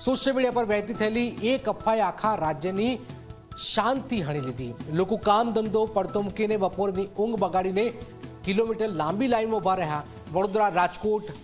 Social media પર વહેતી થયેલી એક અફવાએ આખા રાજ્યની શાંતિ હણી લીધી। લોકો કામ ધંધો પડતો મૂકીને બપોરની ઊંઘ બગાડીને કિલોમીટર લાંબી લાઈનમાં ઊભા રહ્યા। વડોદરા, રાજકોટ,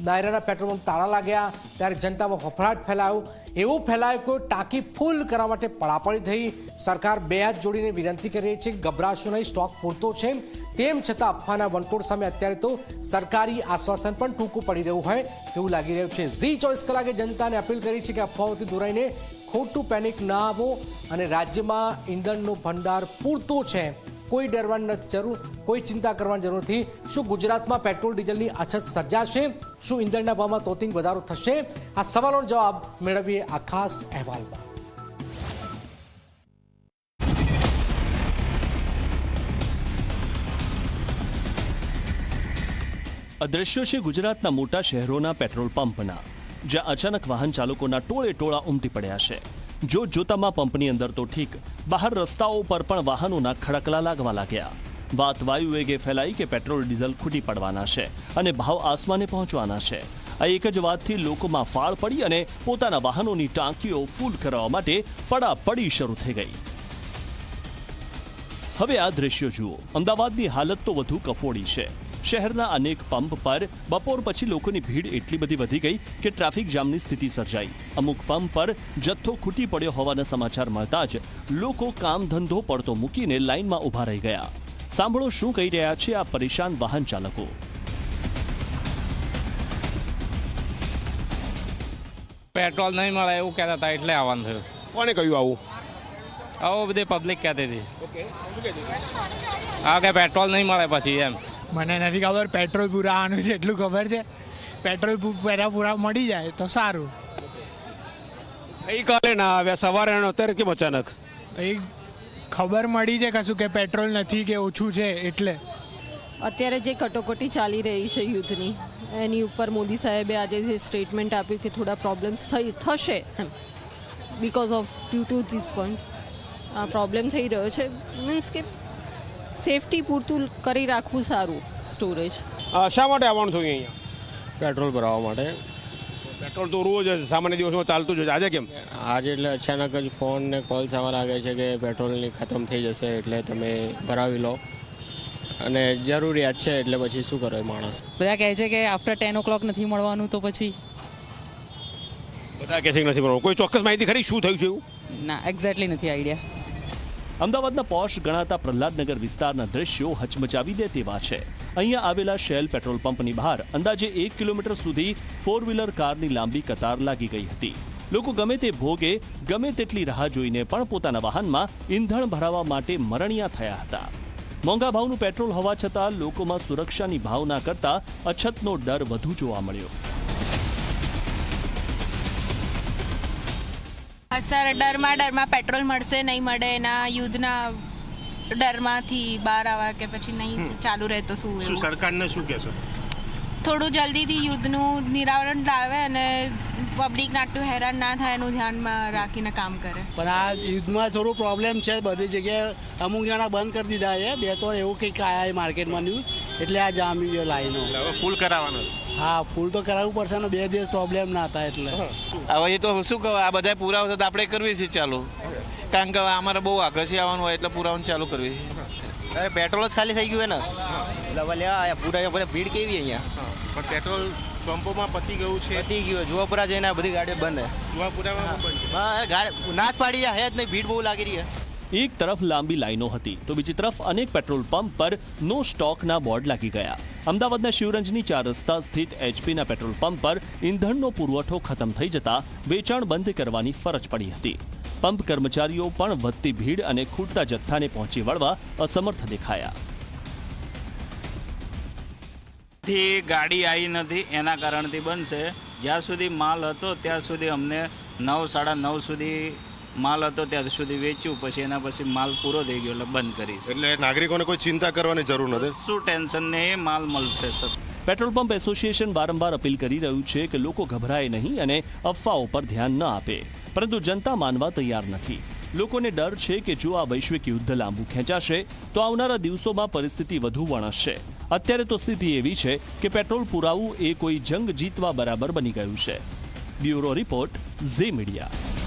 નાયરાના પેટ્રોલ પંપ તાળા લાગ્યા ત્યારે જનતામાં ફફડાટ ફેલાયો। એવું ફેલાયો કે ટાંકી ફૂલ કરવા માટે પડાપડી થઈ। સરકાર બે હાથ જોડીને વિનંતી કરી રહી છે કે ગભરાશો નહીં, સ્ટોક પૂરતો છે। તેમ છતાં અફવાના વંટોળ સામે અત્યારે તો સરકારી આશ્વાસન પણ ટૂંકું પડી રહ્યું હોય તેવું લાગી રહ્યું છે। ઝી 24 કલાકે જનતાને અપીલ કરી છે કે અફવાઓથી દોરાઈને ખોટું પેનિક ના આવો અને રાજ્યમાં ઈંધણનો ભંડાર પૂરતો છે, કોઈ ડરવાની નથી જરૂર, કોઈ ચિંતા કરવાની જરૂર નથી। શું ગુજરાતમાં પેટ્રોલ ડીઝલની અછત સર્જાશે? શું ઈંધણના ભાવમાં તોતિંગ વધારો થશે? આ સવાલોનો જવાબ મેળવીએ આ ખાસ અહેવાલમાં। અદ્રશ્યો છે ગુજરાતના મોટા શહેરોના પેટ્રોલ પંપના, જ્યાં અચાનક વાહન ચાલકોના ટોળે ટોળા ઉમટી પડ્યા છે। જોતજોતામાં પંપની અંદર તો ઠીક, બહાર રસ્તાઓ પર પણ વાહનોના ખડકલા લાગવા લાગ્યા। વાત વાયુ વેગે ફેલાઈ કે પેટ્રોલ ડીઝલ ખૂટી પડવાના છે અને ભાવ આસમાને પહોંચવાના છે। આ એક જ વાતથી લોકોમાં ફાળ પડી અને પોતાના વાહનોની ટાંકીઓ ફૂલ કરવા માટે પડાપડી શરૂ થઈ ગઈ। હવે આ દ્રશ્યો જુઓ। અમદાવાદની હાલત તો વધુ કફોડી છે। શહેરના અનેક પંપ પર બપોર પછી લોકોની ભીડ એટલી બધી વધી ગઈ કે ટ્રાફિક જામની સ્થિતિ સર્જાઈ। અમુક પંપ પર જથ્થો ખૂટી પડ્યો હોવાના સમાચાર મળતા જ લોકો કામ ધંધો પડતો મૂકીને લાઈનમાં ઊભા રહી ગયા। સાંભળો શું કહી રહ્યા છે આ પરેશાન વાહન ચાલકો। પેટ્રોલ નહીં મળે એવું કહેતા હતા એટલે આવવાનું થયું। કોને કહ્યું આવું? આવું બધી પબ્લિક કહેતી હતી હા કે પેટ્રોલ નહીં મળે પછી એમ। મને નથી ખબર, પેટ્રોલ પુરાવાનું છે એટલું ખબર છે। પેટ્રોલ પૂરા મળી જાય તો સારું। ગઈકાલે ના આવ્યા, સવારે અત્યારે કેમ અચાનક? એ ખબર મળી છે કશું કે પેટ્રોલ નથી કે ઓછું છે એટલે। અત્યારે જે કટોકટી ચાલી રહી છે યુદ્ધની, એની ઉપર મોદી સાહેબે આજે જે સ્ટેટમેન્ટ આપ્યું કે થોડા પ્રોબ્લેમ્સ થશે એમ, because of due to this point આ પ્રોબ્લેમ થઈ રહ્યો છે। મીન્સ કે સેફટી પૂરતું કરી રાખવું સારું સ્ટોરેજ। શા માટે આવવાનું થયું અહીંયા? પેટ્રોલ ભરાવવા માટે। પેટ્રોલ તો રોજ સામાન્ય દિવસમાં ચાલતું જ હોય, આજે કેમ? આજે એટલે અચાનક જ ફોન ને કોલ્સ આવવા લાગે છે કે પેટ્રોલની ખતમ થઈ જશે એટલે તમે ભરાવી લો, અને જરૂરિયાત છે એટલે પછી શું કરે માણસ। બધા કહે છે કે આફ્ટર 10 o'clock નથી મળવાનું, તો પછી બધા કહે છે કે નથી મળવાનું। કોઈ ચોક્કસ માહિતી ખરી શું થયું છે એવું? ના, એક્ઝેક્ટલી નથી આઈડિયા। અમદાવાદના પોશ ગણાતા પ્રહલાદનગર વિસ્તારના દ્રશ્યો હચમચાવી દે તેવા છે। અહીંયા આવેલા શેલ પેટ્રોલ પંપની બહાર અંદાજે 1 કિલોમીટર સુધી 4 વ્હીલર કારની લાંબી કતાર લાગી ગઈ હતી। લોકો ગમે તે ભોગે ગમે તેટલી રાહ જોઈને પણ પોતાના વાહનમાં ઈંધણ ભરાવવા માટે મરણિયા થયા હતા। મોંઘા ભાવનું પેટ્રોલ હોવા છતાં લોકોમાં સુરક્ષાની ભાવના કરતા અછતનો ડર વધુ જોવા મળ્યો। સર, ડરમાં પેટ્રોલ મળશે નહીં મળે એના યુદ્ધના ડરમાંથી બહાર આવવા કે પછી નહીં ચાલુ રહે તો શું? સરકારને શું કહેશો? થોડું જલ્દીથી યુદ્ધનું નિરાવરણ લાવે અને પબ્લિક આટલું હેરાન ના થાય એનું ધ્યાનમાં રાખીને કામ કરે। પણ આ યુદ્ધમાં થોડું પ્રોબ્લેમ છે, બધી જગ્યાએ અમુક જણા બંધ કરી દીધા છે। બે તો એવું કંઈક આવ્યા માર્કેટમાં ન્યૂઝ, એટલે આ જામી ગયો લાઈનો। ફૂલ કરાવવાનો? હા, ફૂલ તો કરાવવું પડશે ને, 2 દિવસ પ્રોબ્લેમ ના હતા એટલે। હવે એ તો શું કહે, આ બધા પુરાવા તો આપણે કરવી છે ચાલુ, કારણ કે અમારે બહુ આઘસી આવવાનું હોય એટલે પુરાવાનું ચાલુ કરવી છે। અરે પેટ્રોલ જ ખાલી થઈ ગયું ને, એટલે ભલે પૂરા ભીડ કેવી અહીંયા? પણ પેટ્રોલ પંપોમાં પતી ગયું છે? પતી ગયું। જુવાપુરા જઈને બધી ગાડીઓ બંધ છે। જુવાપુરામાં બંધ? હા, ગાડી ના જ પાડી છે જ નહીં, ભીડ બહુ લાગી રહી છે। એક તરફ લાંબી લાઈનો હતી તો બીજી તરફ અનેક પેટ્રોલ પંપ પર નો સ્ટોકના બોર્ડ લાગી ગયા। અમદાવાદના શિવરંજની 4 રસ્તા સ્થિત એચપીના પેટ્રોલ પંપ પર ઈંધણનો પુરવઠો ખતમ થઈ જતા વેચાણ બંધ કરવાની ફરજ પડી હતી। પંપ કર્મચારીઓ પણ વધતી ભીડ અને ખૂટતા જથ્થાને પહોંચી વળવા અસમર્થ દેખાયા। ગાડી આવી નથી એના કારણથી બંધ છે। જ્યાં સુધી માલ હતો ત્યાં સુધી અમને 9, 9:30 સુધી માલ હતો ત્યાં સુધી વેચ્યું, પછી એના પછી માલ પૂરો થઈ ગયો એટલે બંધ કરી છે। એટલે નાગરિકોને કોઈ ચિંતા કરવાની જરૂર નથી, શું ટેન્શન નહીં, માલ મળશે સર। પેટ્રોલ પંપ એસોસિએશન વારંવાર અપીલ કરી રહ્યું છે કે લોકો ગભરાય નહીં અને અફવાઓ પર ધ્યાન ન આપે, પરંતુ જનતા માનવા તૈયાર નથી। લોકોને ડર છે કે જો આ વૈશ્વિક યુદ્ધ લાંબુ ખેંચાશે તો આવનારા દિવસોમાં પરિસ્થિતિ વધુ વણસશે। અત્યારે તો સ્થિતિ એવી છે કે પેટ્રોલ પુરાવું એ કોઈ જંગ જીતવા બરાબર બની ગયું છે। Bureau report Zee media.